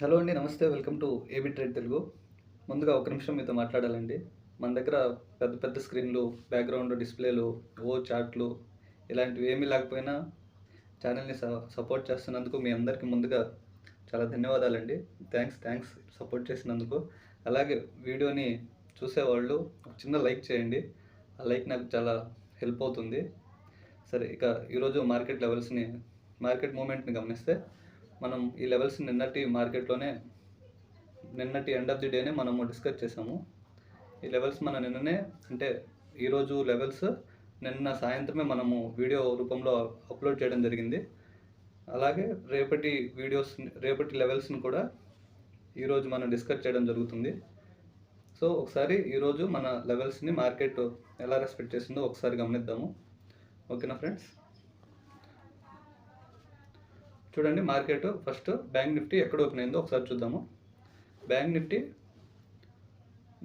Hello అండి, నమస్తే. Welcome to AB trade Telugu. ముందుగా ఒక నిమిషం మీతో మాట్లాడాలండి. మన దగ్గర పెద్ద పెద్ద స్క్రీన్లు, బ్యాక్గ్రౌండ్ డిస్ప్లేలు, చార్ట్లు ఇలాంటివి ఏమీ లేకపోయినా ఛానల్ని సపోర్ట్ చేస్తున్నందుకు మీ అందరికీ ముందుగా చాలా ధన్యవాదాలండి. థ్యాంక్స్ సపోర్ట్ చేసినందుకు. అలాగే వీడియోని చూసేవాళ్ళు ఒక చిన్న లైక్ చేయండి. ఆ లైక్ నాకు చాలా హెల్ప్ అవుతుంది. సరే, ఇక ఈరోజు మార్కెట్ మూమెంట్ని గమనిస్తే మనం ఈ లెవెల్స్ నిన్నటి ఎండ్ ఆఫ్ ది డేనే మనము డిస్కస్ చేసాము. ఈ లెవెల్స్ అంటే ఈరోజు లెవెల్స్ నిన్న సాయంత్రమే మనము వీడియో రూపంలో అప్లోడ్ చేయడం జరిగింది. అలాగే రేపటి లెవెల్స్ని కూడా ఈరోజు మనం డిస్కస్ చేయడం జరుగుతుంది. సో ఒకసారి ఈరోజు మన లెవెల్స్ని మార్కెట్ ఎలా రెస్పెక్ట్ చేసిందో ఒకసారి గమనిద్దాము. ఓకేనా ఫ్రెండ్స్? చూడండి, మార్కెట్ ఫస్ట్ బ్యాంక్ నిఫ్టీ ఎక్కడ ఓపెన్ అయిందో ఒకసారి చూద్దాము. బ్యాంక్ నిఫ్టీ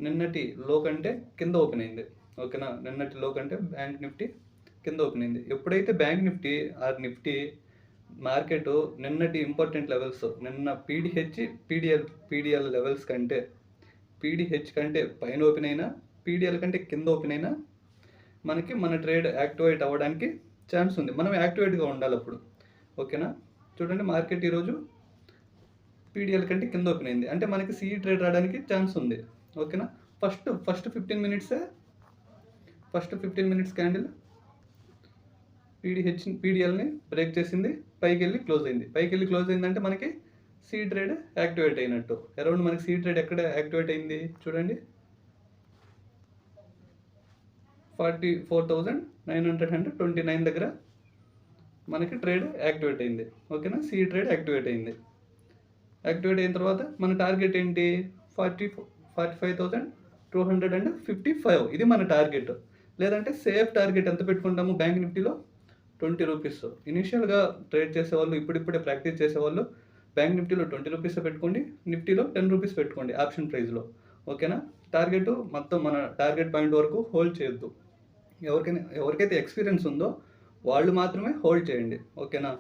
నిన్నటి లో కంటే కింద ఓపెన్ అయింది. ఓకేనా? నిన్నటి లో కంటే బ్యాంక్ నిఫ్టీ కింద ఓపెన్ అయింది. ఎప్పుడైతే బ్యాంక్ నిఫ్టీ మార్కెట్ నిన్నటి ఇంపార్టెంట్ లెవెల్స్, నిన్న పీడిఎల్ లెవెల్స్ కంటే పైన ఓపెన్ అయినా, పీడిఎల్ కంటే కింద ఓపెన్ అయినా మనకి మన ట్రేడ్ యాక్టివేట్ అవ్వడానికి ఛాన్స్ ఉంది. మనం యాక్టివేట్గా ఉండాలి అప్పుడు. ఓకేనా? చూడండి, మార్కెట్ ఈరోజు పీడిఎల్ కంటే కింద ఓపెన్ అయింది అంటే మనకి సిఈ ట్రేడ్ రావడానికి ఛాన్స్ ఉంది. ఓకేనా? ఫస్ట్ 15 మినిట్స్ క్యాండిల్ పీడిఎల్ని బ్రేక్ చేసింది, పైకి వెళ్ళి క్లోజ్ అయిందంటే మనకి సిఈ ట్రేడ్ యాక్టివేట్ అయినట్టు. అరౌండ్ మనకి సిఈ ట్రేడ్ ఎక్కడ యాక్టివేట్ అయింది చూడండి, 44,929 దగ్గర మనకి ట్రేడ్ యాక్టివేట్ అయింది. ఓకేనా? సిఈ ట్రేడ్ యాక్టివేట్ అయిన తర్వాత మన టార్గెట్ ఏంటి? 45,255. ఇది మన టార్గెట్. లేదంటే సేఫ్ టార్గెట్ ఎంత పెట్టుకుంటాము బ్యాంక్ నిఫ్టీలో? 20 రూపీస్. ఇనిషియల్గా ట్రేడ్ చేసేవాళ్ళు, ఇప్పుడిప్పుడే ప్రాక్టీస్ చేసేవాళ్ళు బ్యాంక్ నిఫ్టీలో 20 రూపీస్ పెట్టుకోండి, నిఫ్టీలో 10 రూపీస్ పెట్టుకోండి ఆప్షన్ ప్రైస్లో. ఓకేనా? టార్గెట్ మొత్తం మన టార్గెట్ పాయింట్ వరకు హోల్డ్ చేయొద్దు. ఎవరికైతే ఎక్స్పీరియన్స్ ఉందో వాళ్ళు మాత్రమే హోల్డ్ చేయండి. ఓకేనా?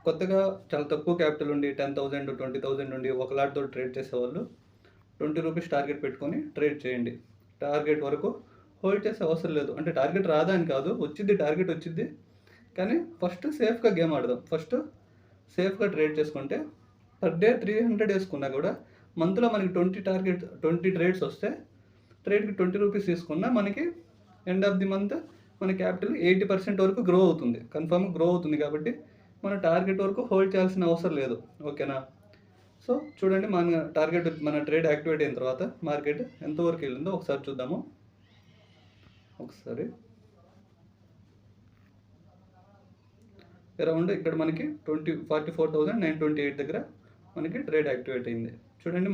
కొత్తగా చాలా తక్కువ క్యాపిటల్ ఉండి 10,000 20,000 ఉండి ఒక లాట్తో ట్రేడ్ చేసేవాళ్ళు 20 రూపీస్ టార్గెట్ పెట్టుకొని ట్రేడ్ చేయండి. టార్గెట్ వరకు హోల్డ్ చేసే అవసరం లేదు. అంటే టార్గెట్ రాదా అని కాదు, టార్గెట్ వచ్చింది. కానీ ఫస్ట్ సేఫ్గా గేమ్ ఆడదాం. ఫస్ట్ సేఫ్గా ట్రేడ్ చేసుకుంటే పర్ డే 300 వేసుకున్నా కూడా మంత్లో మనకి 20 ట్రేడ్స్ వస్తే ట్రేడ్కి 20 రూపీస్ తీసుకున్నా మనకి ఎండ్ ఆఫ్ ది మంత్ మన క్యాపిటల్ 80% వరకు గ్రో అవుతుంది. కన్ఫర్మ్గా గ్రో అవుతుంది. కాబట్టి మన టార్గెట్ వరకు హోల్డ్ చేయాల్సిన అవసరం లేదు. ఓకేనా? సో చూడండి, మన ట్రేడ్ యాక్టివేట్ అయిన తర్వాత మార్కెట్ ఎంతవరకు వెళ్ళిందో ఒకసారి చూద్దాము. ఒకసారి అరౌండ్ ఇక్కడ మనకి 44,928 దగ్గర మనకి ట్రేడ్ యాక్టివేట్ అయింది. చూడండి,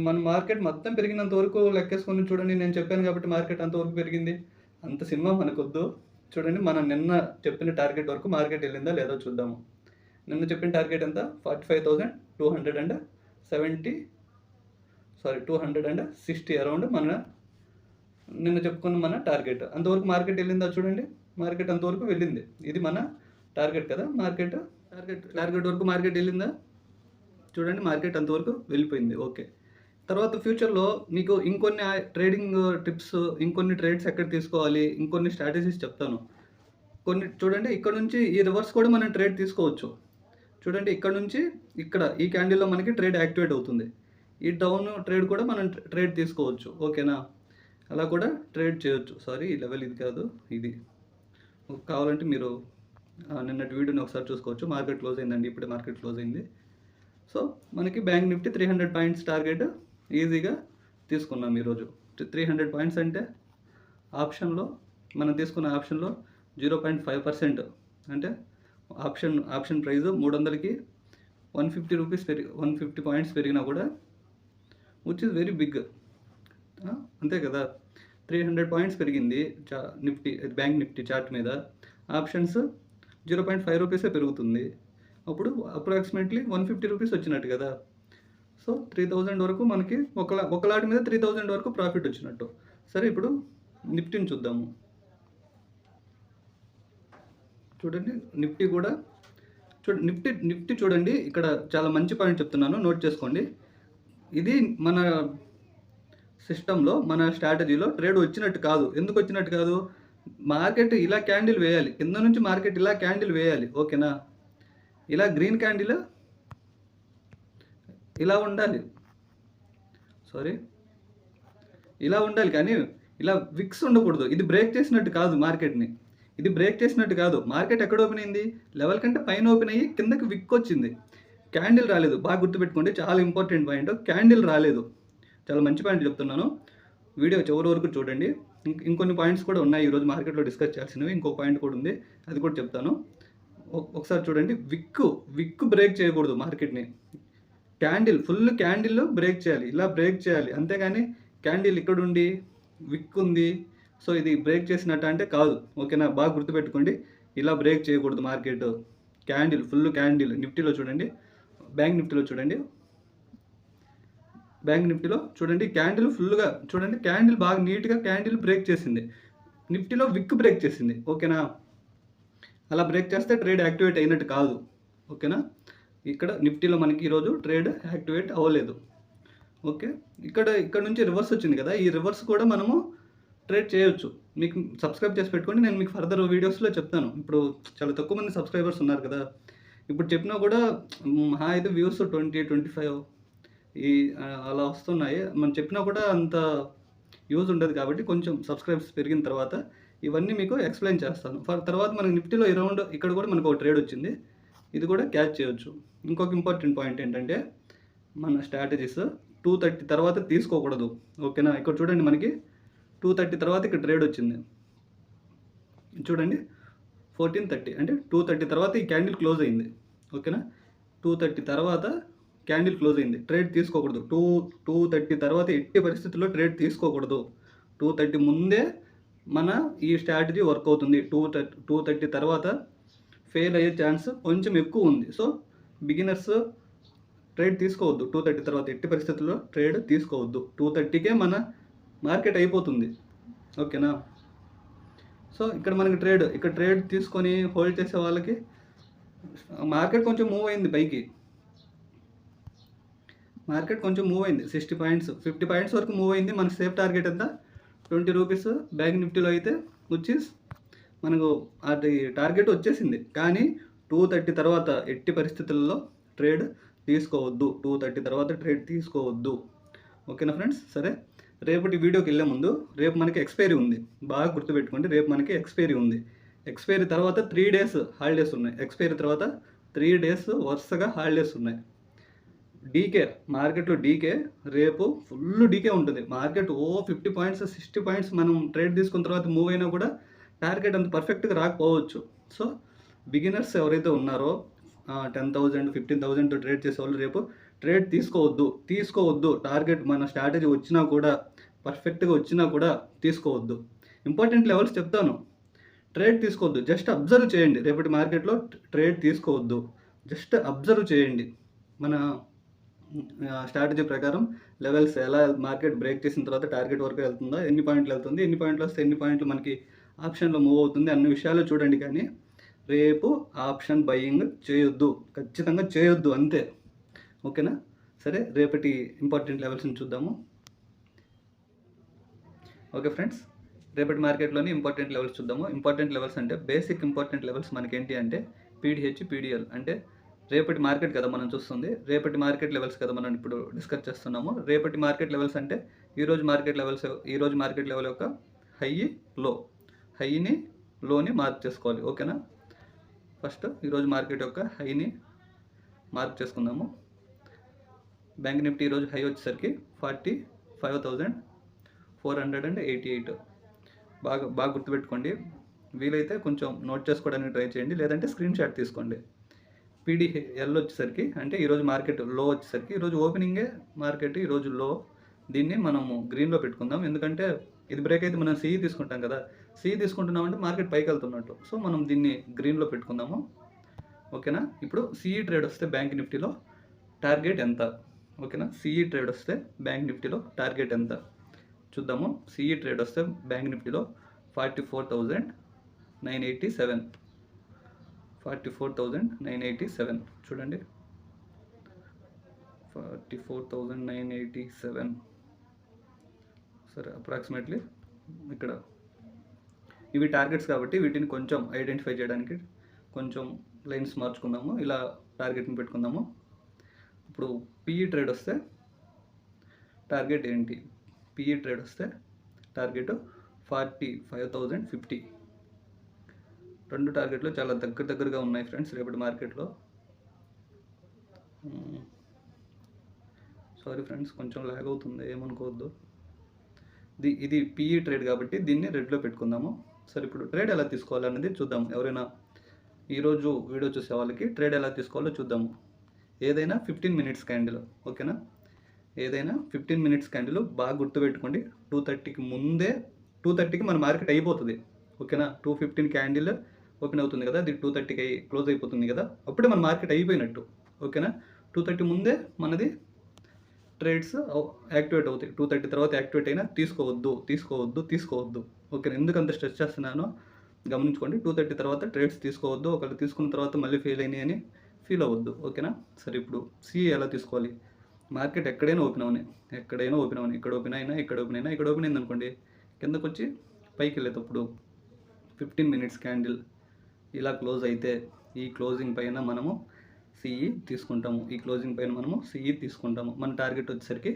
మన మార్కెట్ మొత్తం పెరిగినంత వరకు లెక్కేసుకొని చూడండి. నేను చెప్పాను కాబట్టి మార్కెట్ అంతవరకు పెరిగింది. అంత సినిమా మనకొద్దు. చూడండి, మనం నిన్న చెప్పిన టార్గెట్ వరకు మార్కెట్ వెళ్ళిందా లేదో చూద్దాము. నిన్న చెప్పిన టార్గెట్ ఎంత? 260 అరౌండ్ నిన్న చెప్పుకున్న మన టార్గెట్. అంతవరకు మార్కెట్ వెళ్ళిందా చూడండి. మార్కెట్ అంతవరకు వెళ్ళింది. ఇది మన టార్గెట్ కదా. టార్గెట్ వరకు మార్కెట్ వెళ్ళిందా చూడండి. మార్కెట్ అంతవరకు వెళ్ళిపోయింది. ఓకే. తర్వాత ఫ్యూచర్లో మీకు ఇంకొన్ని ట్రేడింగ్ టిప్స్, ఇంకొన్ని ట్రేడ్స్ ఎక్కడ తీసుకోవాలి, ఇంకొన్ని స్ట్రాటజీస్ చెప్తాను. చూడండి, ఇక్కడ నుంచి ఈ రివర్స్ కూడా మనం ట్రేడ్ తీసుకోవచ్చు. చూడండి, ఇక్కడ నుంచి ఈ క్యాండిల్లో మనకి ట్రేడ్ యాక్టివేట్ అవుతుంది. ఈ డౌన్ ట్రేడ్ కూడా మనం ట్రేడ్ తీసుకోవచ్చు. ఓకేనా? అలా కూడా ట్రేడ్ చేయొచ్చు. సారీ, ఈ లెవెల్ ఇది కాదు, ఇది. కావాలంటే మీరు నిన్నటి వీడియోని ఒకసారి చూసుకోవచ్చు. మార్కెట్ క్లోజ్ అయిందండి, ఇప్పుడే మార్కెట్ క్లోజ్ అయింది. సో మనకి బ్యాంక్ నిఫ్టీ 300 పాయింట్స్ టార్గెట్ ఈజీగా తీసుకున్నాం ఈరోజు. 300 పాయింట్స్ అంటే మనం తీసుకున్న ఆప్షన్లో 0.5%. అంటే ఆప్షన్ ప్రైస్ 300కి 150 రూపీస్ 150 పాయింట్స్ పెరిగినా కూడా విచ్ ఇస్ వెరీ బిగ్. అంతే కదా. 300 పాయింట్స్ పెరిగింది బ్యాంక్ నిఫ్టీ చార్ట్ మీద. ఆప్షన్స్ 0.5 రూపీసే పెరుగుతుంది. అప్పుడు అప్రాక్సిమేట్లీ 150 రూపీస్ వచ్చినట్టు కదా. సో 3,000 వరకు మనకి ఒక లాట్ మీద 3,000 వరకు ప్రాఫిట్ వచ్చినట్టు. సరే, ఇప్పుడు నిఫ్టీని చూద్దాము. చూడండి, నిఫ్టీ కూడా నిఫ్టీ చూడండి, ఇక్కడ చాలా మంచి పాయింట్ చెప్తున్నాను, నోట్ చేసుకోండి. ఇది మన సిస్టంలో, మన స్ట్రాటజీలో ట్రేడ్ వచ్చినట్టు కాదు. ఎందుకు వచ్చినట్టు కాదు? మార్కెట్ ఇలా క్యాండిల్ వేయాలి, కింద నుంచి మార్కెట్ ఇలా క్యాండిల్ వేయాలి, ఓకేనా? ఇలా గ్రీన్ క్యాండిల్ ఇలా ఉండాలి, ఇలా ఉండాలి, కానీ ఇలా విక్స్ ఉండకూడదు. ఇది బ్రేక్ చేసినట్టు కాదు మార్కెట్ని, ఇది బ్రేక్ చేసినట్టు కాదు. మార్కెట్ ఎక్కడ ఓపెన్ అయింది? లెవెల్ కంటే పైన ఓపెన్ అయ్యి కిందకి విక్ వచ్చింది, క్యాండిల్ రాలేదు. బాగా గుర్తుపెట్టుకోండి, చాలా ఇంపార్టెంట్ పాయింట్, క్యాండిల్ రాలేదు. చాలా మంచి పాయింట్ చెప్తున్నాను, వీడియో చివరి వరకు చూడండి. ఇంకొన్ని పాయింట్స్ కూడా ఉన్నాయి ఈరోజు మార్కెట్లో డిస్కస్ చేయాల్సినవి. ఇంకో పాయింట్ కూడా ఉంది, అది కూడా చెప్తాను. ఒకసారి చూడండి, విక్ బ్రేక్ చేయకూడదు మార్కెట్ని. ఫుల్ క్యాండిల్ బ్రేక్ చేయాలి, ఇలా బ్రేక్ చేయాలి. అంతేగాని క్యాండిల్ ఇక్కడ ఉండి విక్ ఉంది, సో ఇది బ్రేక్ చేసినట్టు అంటే కాదు, ఓకేనా? బాగా గుర్తుపెట్టుకోండి, ఇలా బ్రేక్ చేయకూడదు మార్కెట్. ఫుల్ క్యాండిల్ నిఫ్టీలో చూడండి, బ్యాంక్ నిఫ్టీలో చూడండి, క్యాండిల్ ఫుల్గా చూడండి, క్యాండిల్ బాగా నీట్గా క్యాండిల్ బ్రేక్ చేసింది. నిఫ్టీలో విక్ బ్రేక్ చేసింది, ఓకేనా? అలా బ్రేక్ చేస్తే ట్రేడ్ యాక్టివేట్ అయినట్టు కాదు, ఓకేనా? ఇక్కడ నిఫ్టీలో మనకి ఈరోజు ట్రేడ్ యాక్టివేట్ అవ్వలేదు, ఓకే? ఇక్కడ నుంచి రివర్స్ వచ్చింది కదా, ఈ రివర్స్ కూడా మనము ట్రేడ్ చేయొచ్చు. మీకు సబ్స్క్రైబ్ చేసి పెట్టుకోండి, నేను మీకు ఫర్దర్ వీడియోస్లో చెప్తాను. ఇప్పుడు చాలా తక్కువ మంది సబ్స్క్రైబర్స్ ఉన్నారు కదా, ఇప్పుడు చెప్పినా కూడా అయితే వ్యూస్ 20-25 అలా వస్తున్నాయి. మనం చెప్పినా కూడా అంత యూజ్ ఉండదు, కాబట్టి కొంచెం సబ్స్క్రైబర్స్ పెరిగిన తర్వాత ఇవన్నీ మీకు ఎక్స్ప్లెయిన్ చేస్తాను. తర్వాత మనకి నిఫ్టీలో అరౌండ్ ఇక్కడ కూడా మనకు ఒక ట్రేడ్ వచ్చింది, ఇది కూడా క్యాచ్ చేయొచ్చు. ఇంకొక ఇంపార్టెంట్ పాయింట్ ఏంటంటే, మన స్ట్రాటజీస్ 2:30 తర్వాత తీసుకోకూడదు, ఓకేనా? ఇక్కడ చూడండి, మనకి 2:30 తర్వాత ఇక్కడ ట్రేడ్ వచ్చింది, చూడండి 14:30 అంటే 2:30 తర్వాత ఈ క్యాండిల్ క్లోజ్ అయింది, ఓకేనా? 2:30 తర్వాత క్యాండిల్ క్లోజ్ అయింది, ట్రేడ్ తీసుకోకూడదు. 2:30 తర్వాత ఎట్టి పరిస్థితుల్లో ట్రేడ్ తీసుకోకూడదు. 2:30 ముందే మన ఈ స్ట్రాటజీ వర్క్ అవుతుంది. 2:30 తర్వాత ఫెయిల్ అయ్యే ఛాన్స్ కొంచెం ఎక్కువ ఉంది. సో బిగినర్స్ ట్రేడ్ తీసుకోవద్దు, 2:30 తర్వాత ఎట్టి పరిస్థితుల్లో ట్రేడ్ తీసుకోవద్దు. 2:30కే మన మార్కెట్ అయిపోతుంది, ఓకేనా? సో ఇక్కడ మనకి ట్రేడ్ తీసుకొని హోల్డ్ చేసే వాళ్ళకి మార్కెట్ కొంచెం మూవ్ అయింది పైకి, మార్కెట్ కొంచెం మూవ్ అయింది, 60 పాయింట్స్ 50 పాయింట్స్ వరకు మూవ్ అయింది. మన సేఫ్ టార్గెట్ ఎంత? 20 రూపీస్. బ్యాంక్ నిఫ్టీలో అయితే మనకు అది టార్గెట్ వచ్చేసింది, కానీ 2:30 తర్వాత ఎట్టి పరిస్థితుల్లో ట్రేడ్ తీసుకోవద్దు. 2:30 తర్వాత ట్రేడ్ తీసుకోవద్దు, ఓకేనా ఫ్రెండ్స్? సరే, రేపటి వీడియోకి వెళ్ళే ముందు, రేపు మనకి ఎక్స్పైరీ ఉంది, బాగా గుర్తుపెట్టుకోండి. రేపు మనకి ఎక్స్పైరీ ఉంది. ఎక్స్పైరీ తర్వాత 3 డేస్ హాలిడేస్ ఉన్నాయి. ఎక్స్పైరీ తర్వాత 3 డేస్ వరుసగా హాలిడేస్ ఉన్నాయి. మార్కెట్లో రేపు ఫుల్ డీకే ఉంటుంది. మార్కెట్ 50 పాయింట్స్ 60 పాయింట్స్ మనం ట్రేడ్ తీసుకున్న తర్వాత మూవ్ అయినా కూడా టార్గెట్ అంత పర్ఫెక్ట్గా రాకపోవచ్చు. సో బిగినర్స్ ఎవరైతే ఉన్నారో 10,000 15,000తో ట్రేడ్ చేసేవాళ్ళు రేపు ట్రేడ్ తీసుకోవద్దు. టార్గెట్ మన స్ట్రాటజీ వచ్చినా కూడా, పర్ఫెక్ట్గా వచ్చినా కూడా తీసుకోవద్దు. ఇంపార్టెంట్ లెవెల్స్ చెప్తాను, ట్రేడ్ తీసుకోవద్దు, జస్ట్ అబ్జర్వ్ చేయండి. రేపటి మార్కెట్లో ట్రేడ్ తీసుకోవద్దు, జస్ట్ అబ్జర్వ్ చేయండి. మన స్ట్రాటజీ ప్రకారం లెవెల్స్ ఎలా, మార్కెట్ బ్రేక్ చేసిన తర్వాత టార్గెట్ వరకు వెళ్తుందా, ఎన్ని పాయింట్లు వెళ్తుంది, ఎన్ని పాయింట్లు వస్తే ఎన్ని పాయింట్లు మనకి ఆప్షన్లో మూవ్ అవుతుంది, అన్ని విషయాలు చూడండి. కానీ రేపు ఆప్షన్ బయింగ్ చేయొద్దు, ఖచ్చితంగా చేయొద్దు, అంతే, ఓకేనా? సరే, రేపటి ఇంపార్టెంట్ లెవెల్స్ని చూద్దాము. ఓకే ఫ్రెండ్స్, రేపటి మార్కెట్లోని ఇంపార్టెంట్ లెవెల్స్ చూద్దాము. ఇంపార్టెంట్ లెవెల్స్ అంటే బేసిక్ ఇంపార్టెంట్ లెవెల్స్ మనకేంటి అంటే PDH, PDL అంటే రేపటి మార్కెట్ కదా మనం చూస్తుంది, రేపటి మార్కెట్ లెవెల్స్ కదా మనం ఇప్పుడు డిస్కస్ చేస్తున్నాము. రేపటి మార్కెట్ లెవెల్స్ అంటే ఈరోజు మార్కెట్ లెవెల్ యొక్క హైని లోని మార్క్ చేసుకోవాలి, ఓకేనా? ఫస్ట్ ఈరోజు మార్కెట్ యొక్క హైని మార్క్ చేసుకుందాము. బ్యాంక్ నిఫ్టీ ఈరోజు హై వచ్చేసరికి 45,488. బాగా గుర్తుపెట్టుకోండి, వీలైతే కొంచెం నోట్ చేసుకోవడానికి ట్రై చేయండి, లేదంటే స్క్రీన్ షాట్ తీసుకోండి. PDL వచ్చేసరికి అంటే ఈరోజు మార్కెట్ లో వచ్చేసరికి, ఈరోజు ఓపెనింగే మార్కెట్ ఈరోజు లో, దీన్ని మనము గ్రీన్లో పెట్టుకుందాం. ఎందుకంటే ఇది బ్రేక్ అయితే మనం CE తీసుకుంటాం కదా, CE తీసుకుంటున్నామంటే మార్కెట్ పైకి వెళ్తున్నట్టు. సో మనం దీన్ని గ్రీన్లో పెట్టుకుందాము, ఓకేనా? ఇప్పుడు CE ట్రేడ్ వస్తే బ్యాంక్ నిఫ్టీలో టార్గెట్ ఎంత, ఓకేనా? CE ట్రేడ్ వస్తే బ్యాంక్ నిఫ్టీలో టార్గెట్ ఎంత చూద్దాము. CE ట్రేడ్ వస్తే బ్యాంక్ నిఫ్టీలో 44,987, 44,987 చూడండి, 44,987. సరే, అప్రాక్సిమేట్లీ ఇక్కడ ఇవి టార్గెట్స్ కాబట్టి వీటిని కొంచెం ఐడెంటిఫై చేయడానికి కొంచెం లైన్స్ మార్చుకుందాము, ఇలా టార్గెట్ని పెట్టుకుందాము. ఇప్పుడు పిఈ ట్రేడ్ వస్తే టార్గెట్ ఏంటి? పిఈ ట్రేడ్ వస్తే టార్గెట్ 45,050. రెండు టార్గెట్లు చాలా దగ్గరగా ఉన్నాయి ఫ్రెండ్స్ రేపటి మార్కెట్లో. సారీ ఫ్రెండ్స్, కొంచెం లాగ్ అవుతుంది, ఏమనుకోవద్దు. ఇది పిఈ ట్రేడ్ కాబట్టి దీన్ని రెడ్లో పెట్టుకుందాము. సరే, ఇప్పుడు ట్రేడ్ ఎలా తీసుకోవాలనేది చూద్దాం. ఎవరైనా ఈరోజు వీడియో చూసే వాళ్ళకి ట్రేడ్ ఎలా తీసుకోవాలో చూద్దాము. ఏదైనా 15 మినిట్స్ క్యాండిల్, ఓకేనా? ఏదైనా 15 మినిట్స్ క్యాండిల్ బాగా గుర్తుపెట్టుకోండి. 2:30కి ముందే 2:30కి మన మార్కెట్ అయిపోతుంది, ఓకేనా? 2:15 క్యాండిల్ ఓపెన్ అవుతుంది కదా, అది 2:30కి క్లోజ్ అయిపోతుంది కదా, అప్పుడే మన మార్కెట్ అయిపోయినట్టు, ఓకేనా? 2:30 ముందే మనది ట్రేడ్స్ యాక్టివేట్ అవుతాయి. 2:30 తర్వాత యాక్టివేట్ అయినా తీసుకోవద్దు, ఓకేనా? ఎందుకు అంత స్ట్రెస్ చేస్తున్నానో గమనించుకోండి. 2:30 తర్వాత ట్రేడ్స్ తీసుకోవద్దు, ఒకళ్ళు తీసుకున్న తర్వాత మళ్ళీ ఫెయిల్ అయినాయి అని ఫీల్ అవ్వద్దు, ఓకేనా? సరే, ఇప్పుడు సిఏ ఎలా తీసుకోవాలి? మార్కెట్ ఎక్కడైనా ఓపెన్ అవని, ఇక్కడ ఓపెన్ అయినా, ఇక్కడ ఓపెన్ అయింది అనుకోండి, కిందకు వచ్చి పైకి వెళ్ళేటప్పుడు 15 మినిట్స్ క్యాండిల్ ఇలా క్లోజ్ అయితే ఈ క్లోజింగ్ పైన మనము సిఈ తీసుకుంటాము. మన టార్గెట్ వచ్చేసరికి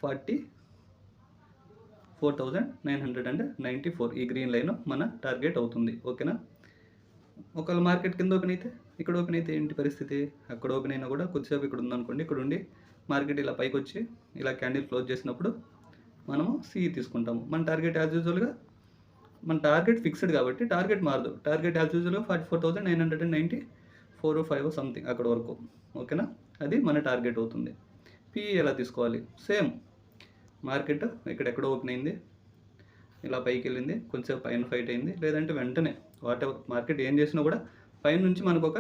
44,994. ఈ గ్రీన్ లైన్ మన టార్గెట్ అవుతుంది, ఓకేనా? ఒకవేళ మార్కెట్ కింద ఓపెన్ అయితే, ఇక్కడ ఓపెన్ అయితే ఏంటి పరిస్థితి? అక్కడ ఓపెన్ అయినా కూడా కొద్దిసేపు ఇక్కడ ఉందనుకోండి, ఇక్కడ ఉండి మార్కెట్ ఇలా పైకి వచ్చి ఇలా క్యాండిల్ క్లోజ్ చేసినప్పుడు మనము సిఈ తీసుకుంటాము. మన టార్గెట్ యాజ్ యూజువల్గా, మన టార్గెట్ ఫిక్స్డ్ కాబట్టి టార్గెట్ మారదు. టార్గెట్ యాజ్ యూజువల్గా 44,994 5 సంథింగ్ అక్కడ వరకు, ఓకేనా? అది మన టార్గెట్ అవుతుంది. పిఈ ఎలా తీసుకోవాలి? సేమ్, మార్కెట్ ఎక్కడో ఓపెన్ అయింది, ఇలా పైకి వెళ్ళింది, కొంచెంసేపు పైన ఫైట్ అయింది, లేదంటే వెంటనే వాట్ ఎవర్ మార్కెట్ ఏం చేసినా కూడా పైనుంచి మనకు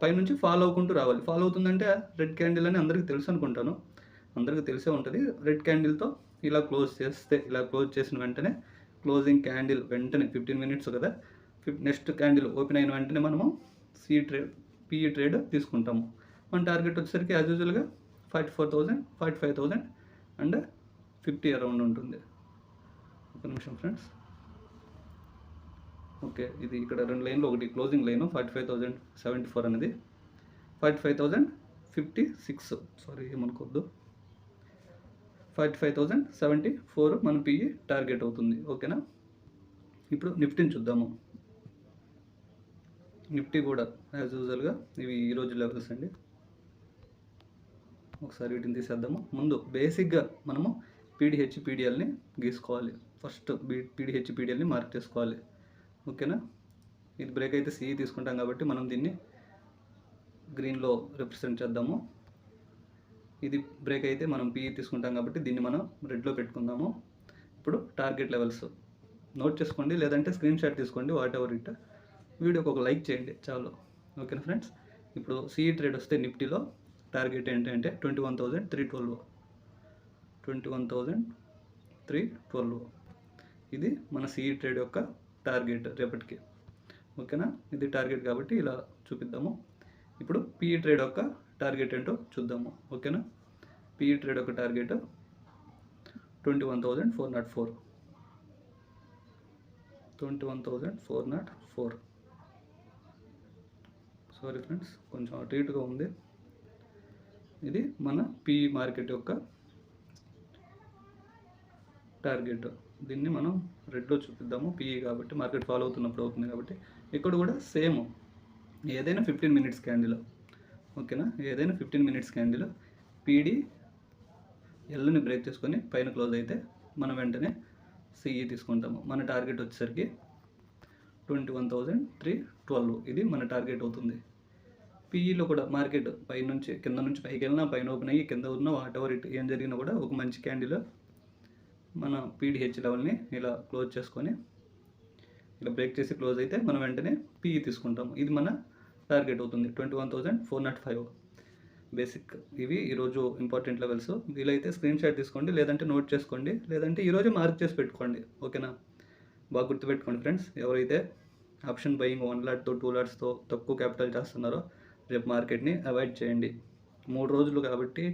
పైనుంచి ఫాలో అవ్వకుంటూ రావాలి. ఫాలో అవుతుందంటే రెడ్ క్యాండిల్ అని అందరికీ తెలుసు అనుకుంటాను, అందరికీ తెలిసే ఉంటుంది. రెడ్ క్యాండిల్తో ఇలా క్లోజ్ చేసిన వెంటనే క్లోజింగ్ క్యాండిల్ వెంటనే 15 మినిట్స్ కదా, నెక్స్ట్ క్యాండిల్ ఓపెన్ అయిన వెంటనే మనము పిఈ ట్రేడ్ తీసుకుంటాము. మన టార్గెట్ వచ్చేసరికి యాజ్ యూజువల్గా 44,000, 45,000 అండ్ 50 అరౌండ్ ఉంటుంది. ఒక నిమిషం ఫ్రెండ్స్. ఓకే, ఇది ఇక్కడ రెండు లైన్లు, ఒకటి క్లోజింగ్ లైన్ 45,074 అనేది 45,056, సారీ ఏమనుకోవద్దు, 45,074 మన పిఈ టార్గెట్ అవుతుంది, ఓకేనా? ఇప్పుడు నిఫ్టీని చూద్దాము. నిఫ్టీ కూడా యాజ్ యూజువల్గా ఇవి ఈరోజు లెవెల్స్ అండి. ఒకసారి వీటిని తీసేద్దాము. ముందు బేసిక్గా మనము పీడిహెచ్ పీడిఎల్ని గీసుకోవాలి. ఫస్ట్ పీడిహెచ్ పీడిఎల్ని మార్క్ చేసుకోవాలి, ఓకేనా? ఇది బ్రేక్ అయితే సిఈ తీసుకుంటాం కాబట్టి మనం దీన్ని గ్రీన్లో రిప్రజెంట్ చేద్దాము. ఇది బ్రేక్ అయితే మనం పిఈ తీసుకుంటాం కాబట్టి దీన్ని మనం రెడ్లో పెట్టుకుందాము. ఇప్పుడు టార్గెట్ లెవెల్స్ నోట్ చేసుకోండి, లేదంటే స్క్రీన్ షాట్ తీసుకోండి, వాట్ ఎవర్ ఇట్. వీడియోకి ఒక లైక్ చేయండి చాలు, ఓకేనా ఫ్రెండ్స్? ఇప్పుడు సిఈ ట్రేడ్ వస్తే నిఫ్టీలో టార్గెట్ ఏంటంటే 21,312. ఇది మన సిఈ ట్రేడ్ యొక్క టార్గెట్ రేపటికి, ఓకేనా? ఇది టార్గెట్ కాబట్టి ఇలా చూపిద్దాము. ఇప్పుడు పిఈ ట్రేడ్ యొక్క టార్గెట్ ఏంటో చూద్దాము, ఓకేనా? పిఈ ట్రేడ్ యొక్క టార్గెట్ 21,404. 21,404. సారీ ఫ్రెండ్స్, కొంచెం అటు ఇటుగా ఉంది. ఇది మన పిఈ మార్కెట్ యొక్క టార్గెట్. దీన్ని మనం రెడ్లో చూపిద్దాము. పిఈ కాబట్టి మార్కెట్ ఫాలో అవుతున్నప్పుడు అవుతుంది కాబట్టి. ఇక్కడ కూడా సేమ్, ఏదైనా 15 మినిట్స్ క్యాండిల్, ఓకేనా? ఏదైనా 15 మినిట్స్ క్యాండిల్ పీడి ఎల్ని బ్రేక్ చేసుకొని పైన క్లోజ్ అయితే మనం వెంటనే సిఈ తీసుకుంటాము. మన టార్గెట్ వచ్చేసరికి 21,312. ఇది మన టార్గెట్ అవుతుంది. పీఈలో కూడా మార్కెట్ పైనుంచి కింద నుంచి పైకి వెళ్ళినా, పైన ఓపెన్ అయ్యి కింద ఉన్న వాట్ ఎవర్ ఇట్ ఏం జరిగినా కూడా ఒక మంచి క్యాండిల్ మన పీడిహెచ్ లెవెల్ని ఇలా క్లోజ్ చేసుకొని ఇలా బ్రేక్ చేసి క్లోజ్ అయితే మనం వెంటనే పీఈ తీసుకుంటాము. ఇది మన టార్గెట్ అవుతుంది 21,405. బేసిక్ ఇవి ఈరోజు ఇంపార్టెంట్ లెవెల్స్. వీలైతే స్క్రీన్ షాట్ తీసుకోండి, లేదంటే నోట్ చేసుకోండి, లేదంటే ఈరోజు మార్క్ చేసి పెట్టుకోండి, ఓకేనా? బాగా గుర్తుపెట్టుకోండి ఫ్రెండ్స్. ఎవరైతే ఆప్షన్ బయింగ్ 1 లాట్తో 2 లాట్స్తో తక్కువ క్యాపిటల్ చేస్తున్నారో రేపు మార్కెట్ని అవాయిడ్ చేయండి. 3 రోజులు కాబట్టి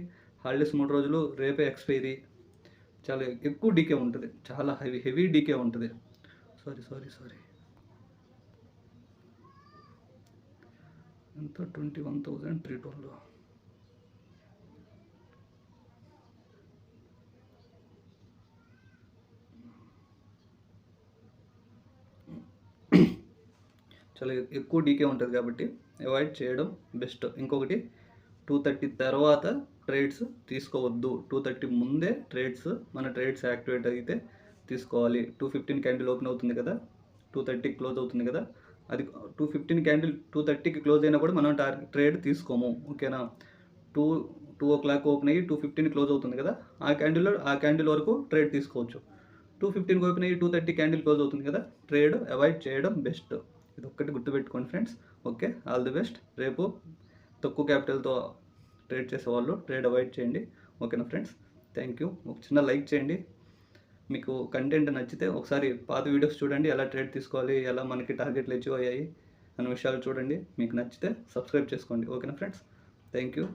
హాలిడేస్ 3 రోజులు, రేపే ఎక్స్పైరీ, చాలా ఎక్కువ డీకే ఉంటుంది, చాలా హెవీ డీకే ఉంటుంది. సారీ ఎంత 21,312. చాలా ఎక్కువ డీకే ఉంటుంది కాబట్టి అవాయిడ్ చేయడం బెస్ట్. ఇంకొకటి 2:30 తర్వాత ట్రేడ్స్ తీసుకోవద్దు. 2:30 ముందే మన ట్రేడ్స్ యాక్టివేట్ అయితే తీసుకోవాలి. 2:15 క్యాండిల్ ఓపెన్ అవుతుంది కదా, 2:30కి క్లోజ్ అవుతుంది కదా, అది 2:15 క్యాండిల్ 2:30కి క్లోజ్ అయినా కూడా మనం ట్రేడ్ తీసుకోము. ఓకేనా? 2 o'clock ఓపెన్ అయ్యి 2:15 క్లోజ్ అవుతుంది కదా, ఆ క్యాండిల్ వరకు ట్రేడ్ తీసుకోవచ్చు. 2:15కి ఓపెన్ అయ్యి 2:30 క్యాండిల్ క్లోజ్ అవుతుంది కదా, ట్రేడ్ అవాయిడ్ చేయడం బెస్ట్. ఇది ఒక్కటి గుర్తుపెట్టుకోండి friends. Okay, all the best. రేపు తక్కువ క్యాపిటల్తో ట్రేడ్ చేసేవాళ్ళు ట్రేడ్ అవాయిడ్ చేయండి. ఓకేనా ఫ్రెండ్స్? Thank you. ఒక చిన్న లైక్ చేయండి. మీకు కంటెంట్ నచ్చితే ఒకసారి పాత వీడియోస్ చూడండి, ఎలా ట్రేడ్ తీసుకోవాలి, ఎలా మనకి టార్గెట్లు అచీవ్ అయ్యాయి అనే విషయాలు చూడండి. మీకు నచ్చితే సబ్స్క్రైబ్ చేసుకోండి. ఓకేనా ఫ్రెండ్స్? Thank you.